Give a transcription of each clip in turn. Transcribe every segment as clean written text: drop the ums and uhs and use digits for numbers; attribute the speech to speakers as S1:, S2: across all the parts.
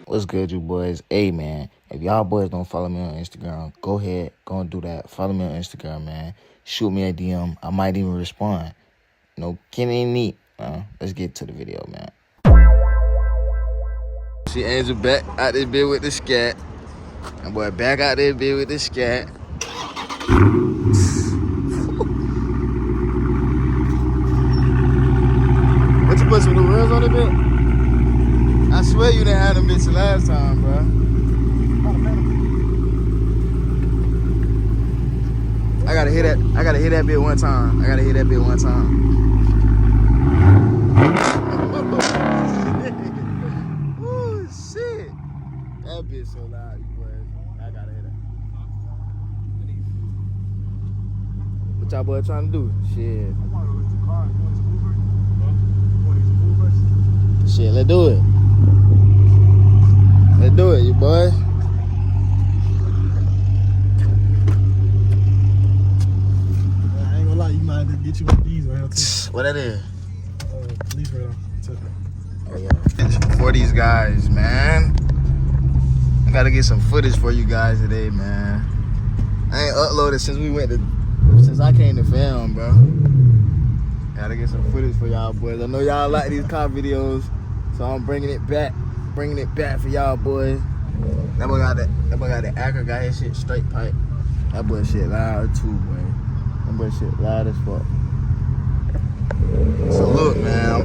S1: What's good, you boys? Hey, man, if y'all boys don't follow me on Instagram, go ahead, go and do that. Follow me on Instagram, man. Shoot me a DM. I might even respond. No kidding ain't neat. Let's get to the video, man. See Angel back out this bit with the scat. And boy, back out this bit with the scat. What you put some new wheels on the bit? I swear you didn't have them bitches last time, bro. I gotta hit that bit one time. Oh shit. That bitch so loud, you boys. I gotta hit it. What y'all boys trying to do? Shit. Shit, let's do it. Let's do it, you boys.
S2: I ain't gonna lie, you might have to get you one of these right now too.
S1: What that is?
S2: Police radar.
S1: Oh yeah. For these guys, man. I gotta get some footage for you guys today, man. I ain't uploaded since I came to film, bro. Gotta get some footage for y'all boys. I know y'all like these car videos, so I'm bringing it back for y'all boys. That boy got the Acura, got his shit straight pipe. That boy shit loud too, boy. That boy shit loud as fuck. So look, man,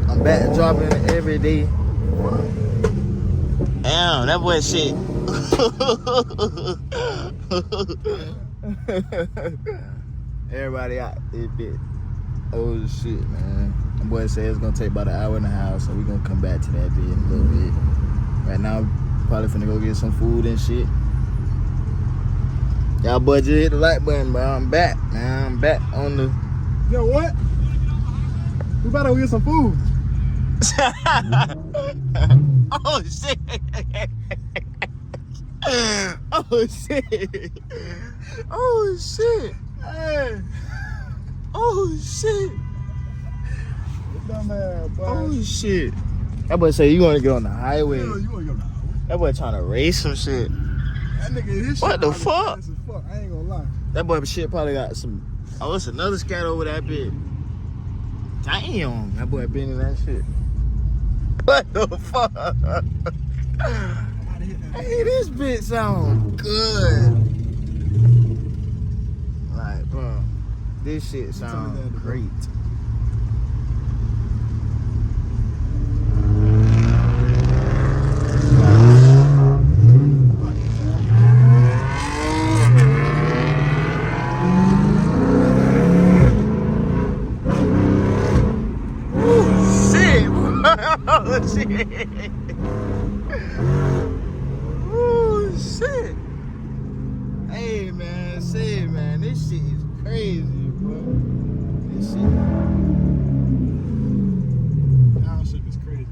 S1: I'm back dropping every day. Damn, that boy shit. Everybody out this bitch. Oh shit, man. My boy said it's gonna take about an hour and a half, so we gonna come back to that bit in a little bit. Right now, probably finna go get some food and shit. Y'all boys just hit the like button, bro. I'm back, man. I'm back on the...
S2: Yo, what? We about to get some food.
S1: Oh shit. Oh shit. Oh shit. Hey. Oh shit. Oh shit. That boy say you wanna get on the highway.
S2: Yeah, you wanna get on the highway.
S1: That boy trying to race some shit.
S2: That nigga, his
S1: what
S2: shit
S1: the fuck?
S2: I ain't gonna lie.
S1: That boy shit probably got some... Oh, it's another scat over that bit. Damn, that boy been in that shit. What the fuck? Hey, this bitch sound good. Like, bro, this shit sound great. Oh shit! Oh shit! Hey man, this shit is crazy, bro. This shit.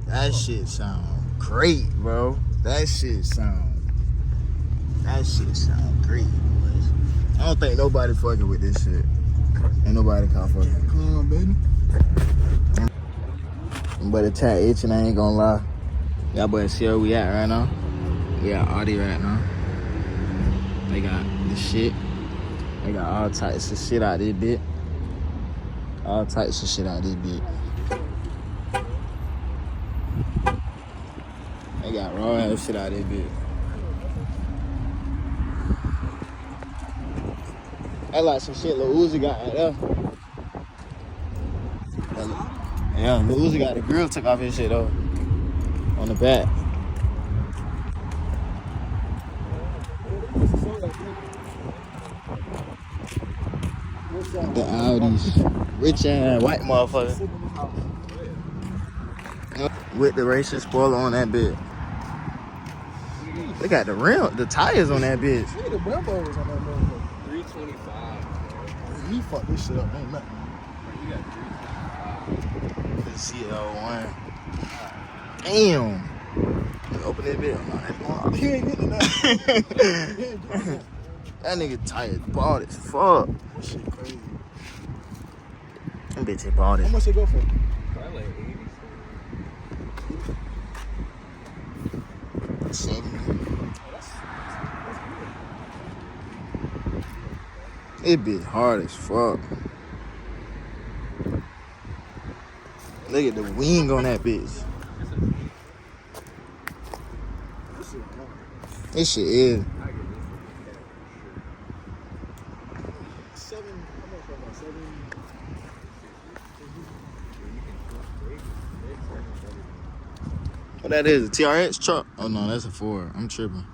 S1: That shit sound great, bro. That shit sound great, boys. I don't think nobody fucking with this shit. Ain't nobody can fucking.
S2: Come on, baby.
S1: But the tat itching, I ain't gonna lie. Y'all boys see where we at right now? We at Audi right now. They got the shit. They got all types of shit out this bit. All types of shit out this bit. They got raw ass shit out this bit. That like some shit Lil Uzi got right there. Yeah, Lil Uzi got the grill took off his shit though. On the back. The Audis. Rich ass white motherfucker. With the racing spoiler on that bitch. They got the rim, the tires on that bitch.
S2: Look at the Brembo was on that motherfucker.
S3: 325.
S2: He fucked this shit up, ain't nothing.
S3: You got 325.
S1: The CL1. Damn. Open that bitch.
S2: He ain't getting that.
S1: That nigga tires bald as fuck.
S2: That shit crazy.
S1: That bitch bald
S2: How
S1: as
S2: much they go for?
S3: Probably like 80.
S1: 70. It be hard as fuck. Look at the wing on that bitch. This shit is.
S2: 7. How much was that? 7.
S1: What that is? A TRX truck? Oh no, that's a Ford. I'm tripping.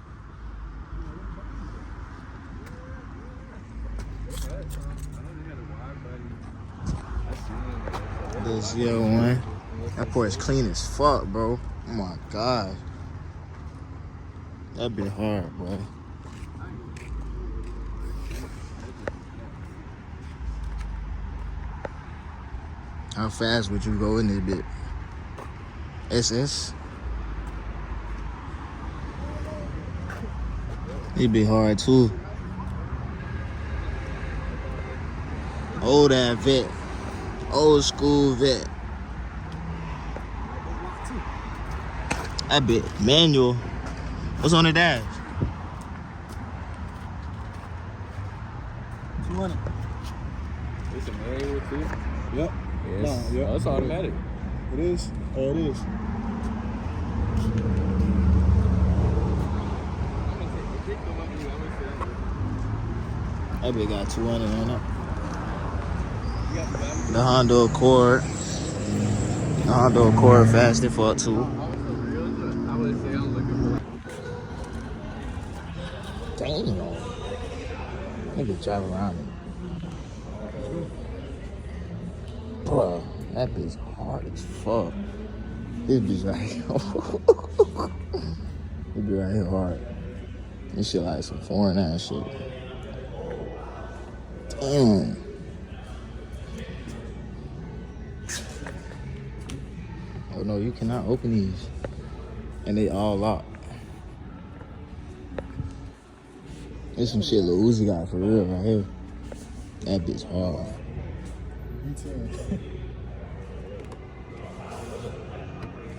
S1: This one. That porch clean as fuck, bro. Oh my god. That'd be hard, boy. How fast would you go in this bit? SS? It'd be hard too. Old ass vet. Old school vet. I bet. Manual. What's on the dash?
S2: 200.
S3: It's a manual too?
S2: Yep.
S3: Yes.
S2: No, yep.
S3: Oh, it's automatic.
S2: It is? Oh, it is.
S1: That bitch got 200 on it. The Honda Accord. The Honda Accord fast as fuck too.
S3: I would say I'm looking for
S1: Damn. Nigga drive around it. Bro, that bitch hard as fuck. This bitch right here. This bitch right here hard. This shit like some foreign ass shit. Damn. Oh no, you cannot open these. And they all locked. There's some shit Lil Uzi got for real right here. That bitch hard.
S2: Me too.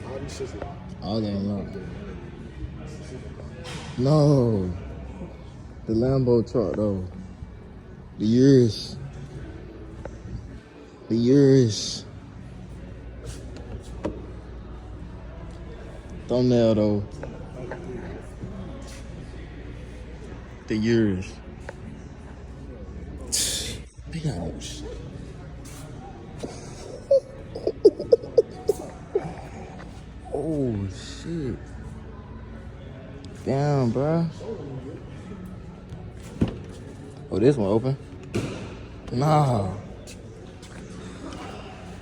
S2: All these shits are
S1: All that locked. No. The Lambo truck though. The Urus. The Urus. Thumbnail though. The Urus. Big house. Oh shit. Damn, bro. Oh, this one open? No.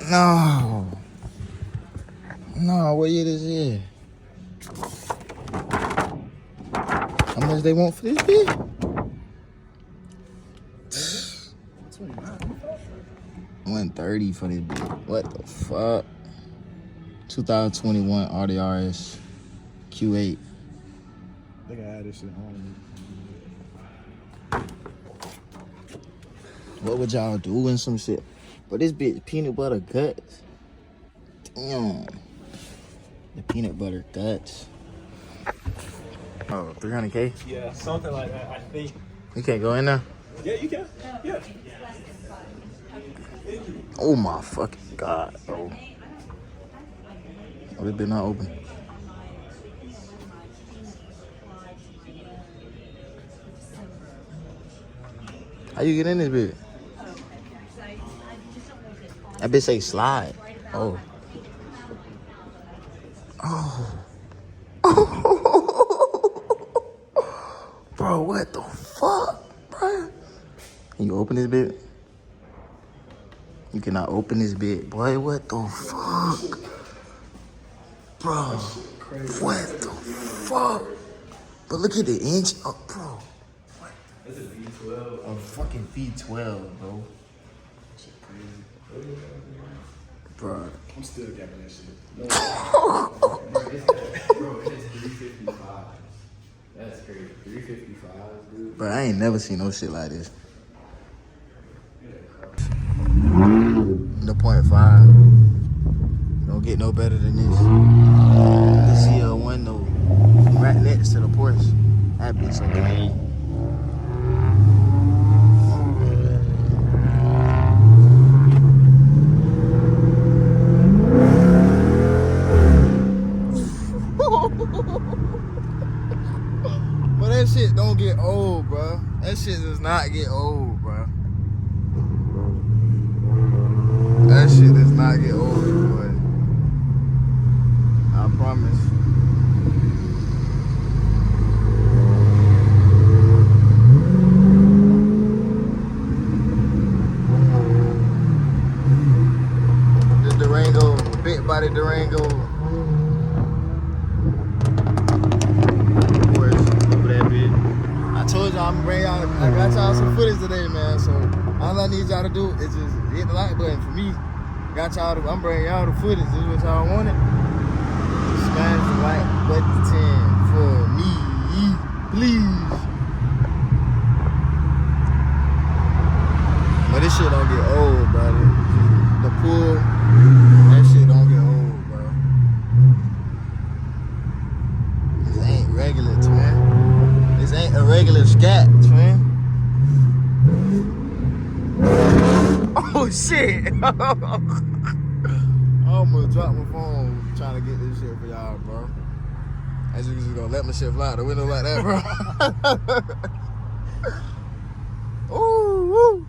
S1: No. No, what year this is? How much they want for this bit? 130 for this bit. What the fuck? 2021 RDRS Q8.
S2: They gotta add this shit on.
S1: What would y'all do in some shit? But this bitch peanut butter guts. Damn. The peanut butter guts. Oh, 300K?
S2: Yeah, something like that, I think.
S1: You can't go in there?
S2: Yeah, you can. Yeah.
S1: Oh my fucking god, bro. Oh, this bitch not open. How you get in this bitch? That bitch say slide. Oh. Oh. Bro, what the fuck, bro? Can you open this bit? You cannot open this bit. Boy, what the fuck? Bro, what the fuck? But look at the inch up, bro.
S3: That's a V12.
S1: A fucking V12, bro. Bro.
S2: I'm still gapping that shit.
S3: Bro, it's 355. That's crazy. 355, dude.
S1: Bro, I ain't never seen no shit like this. The .5. Don't get no better than this. The CL1 though. Right next don't get old, bro. That shit does not get old, bro. That shit does not get old, boy. I promise. The Durango, big body Durango. I told y'all I'm gonna bring y'all, I got y'all some footage today, man. So all I need y'all to do is just hit the like button for me. Got y'all, I'm bringing y'all the footage. This is what y'all wanted. Smash the like button for me, please. But this shit don't get old, brother. The pool, that shit don't get old, bro. This ain't regular, man. This ain't a regular scat, man. Oh shit! I almost dropped my phone trying to get this shit for y'all, bro. I just gonna let my shit fly out the window like that, bro. Ooh, woo.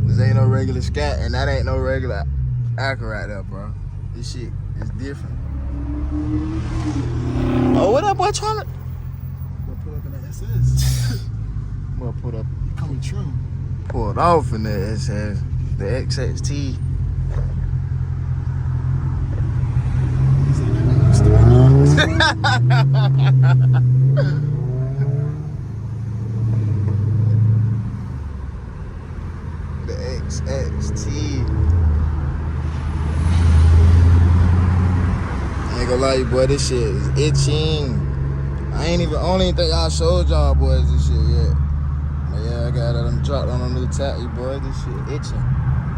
S1: This ain't no regular scat, and that ain't no regular acca right there, bro. This shit is different. Oh, what that boy trying to?
S2: Put up in the SS.
S1: Well, put up.
S2: You coming true.
S1: Pulled off in the SS, the XXT. The XXT. I ain't gonna lie you, boy, this shit is itching. I don't even think I showed y'all boys this shit yet. But yeah, I got it. I'm dropped on a new tattoo, boy. This shit itching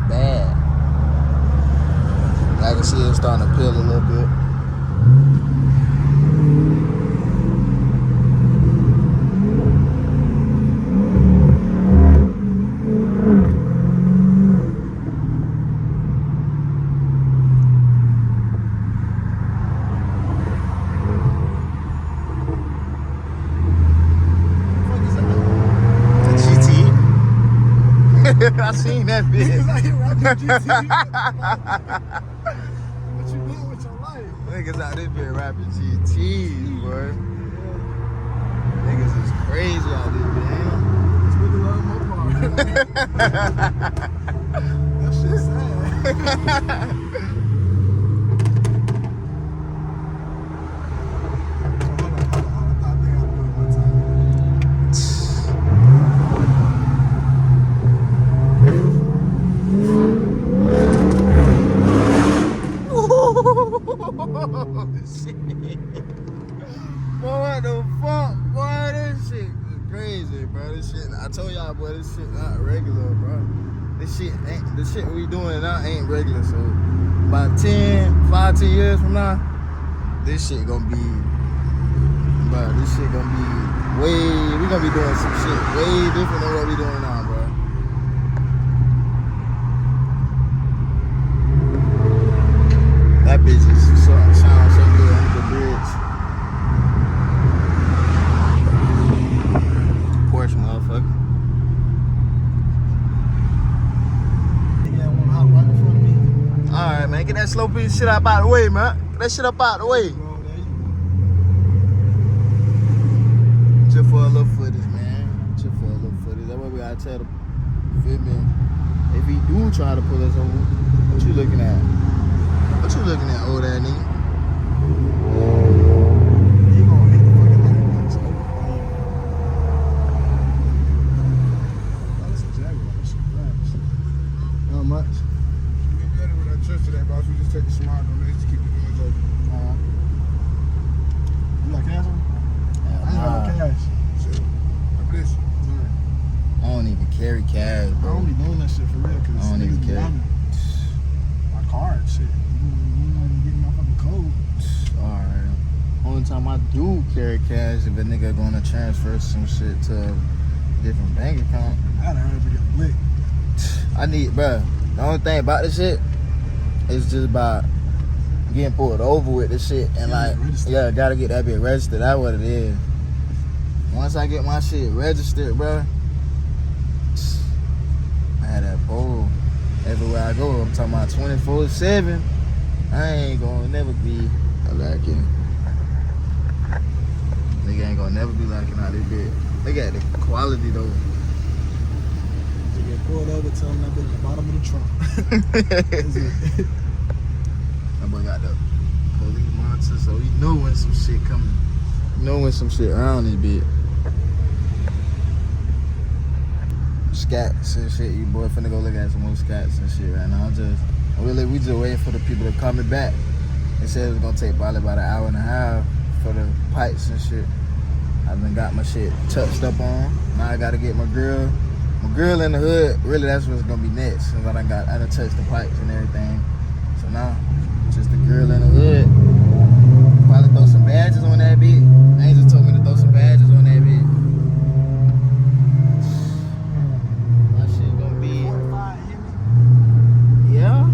S1: bad. I can see it starting to peel a little bit. I seen that bitch.
S2: Niggas out here rapping GT. What you doing with your life?
S1: Niggas out this bitch rapping GTs, boy. Niggas is crazy out this bitch.
S2: Let's really love my part. That shit's sad.
S1: Shit. Boy, what the fuck? Boy, this shit is crazy, bro. This shit, I told y'all, boy, this shit not regular, bro. This shit we doing now ain't regular. So, about 5-10 years from now, this shit gonna be, bro, this shit gonna be we gonna be doing some shit way different than what we doing now, bro. That bitch is sounds so good under the bridge. Porsche, motherfucker.
S2: Yeah, one out right in front of me.
S1: Alright, man. Get that slow piece of shit up out the way, man. Get that shit up out the way.
S2: Bro, there you
S1: Just for a little footage, man. Just for a little footage. That's what we gotta tell them. Feel me? If he do try to pull us over, what you looking at? What you looking at, old ass nigga?
S2: go. He gonna hit the fucking light when it's over. Oh, that's a Jaguar. That shit fast.
S1: How much?
S4: We got it with our church today, boss. We just take a smart on it. Just keep the doors open.
S2: You got cash on? I ain't got no cash.
S4: So, I bless you.
S1: I don't even carry cash,
S2: I
S1: bro.
S2: don't be doing that shit for real, cause
S1: I don't even
S2: niggas be
S1: care.
S2: robbing my card shit. You not even getting my fucking code.
S1: Alright. Only time I do carry cash if a nigga gonna transfer some shit to a different bank account.
S2: I gotta hurry up and get a blick.
S1: I need, bruh. The only thing about this shit is just about getting pulled over with this shit and
S2: Yeah,
S1: like,
S2: registered.
S1: yeah, gotta get that bit registered. That's what it is. Once I get my shit registered, bro, I had that pole everywhere I go. I'm talking about 24/7. I ain't gonna never be lacking. Nigga ain't gonna never be lacking out this bit. They got the quality though.
S2: To get pulled over, tell them that been at the bottom of the trunk. That's it.
S1: That boy got the police monitor, so he know when some shit coming. You know when some shit around this bit. Scats and shit. You boy finna go look at some more scats and shit right now. We just waiting for the people to call me back. They said it was gonna take probably about an hour and a half for the pipes and shit. I done got my shit touched up on. Now I gotta get my girl in the hood. Really, that's what's gonna be next. Since I done touched the pipes and everything. So now, just the girl in the hood. Probably throw some badges on that bit. Angel told me to throw some badges on that bit. My shit gonna be.
S2: 45
S1: Yeah.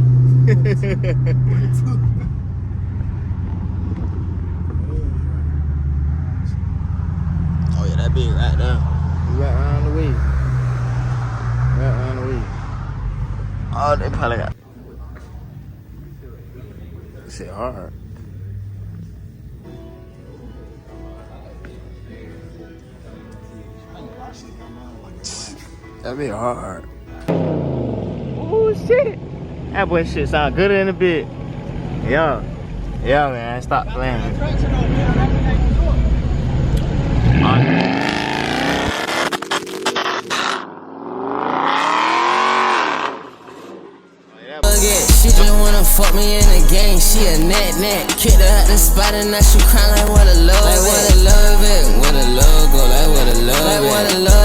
S1: Oh yeah, that big right there. Right around the way. Right around the way. Oh, they probably got. Shit hard. That be hard. Oh shit. That boy shit sound good in a bit. Yeah. Yeah, man. Stop playing.
S5: She just wanna fuck me in the game, she a net. Kicked her out the spot and now she crying like what a love it. Like what a love it, what a love go, like what a love it. Like what a love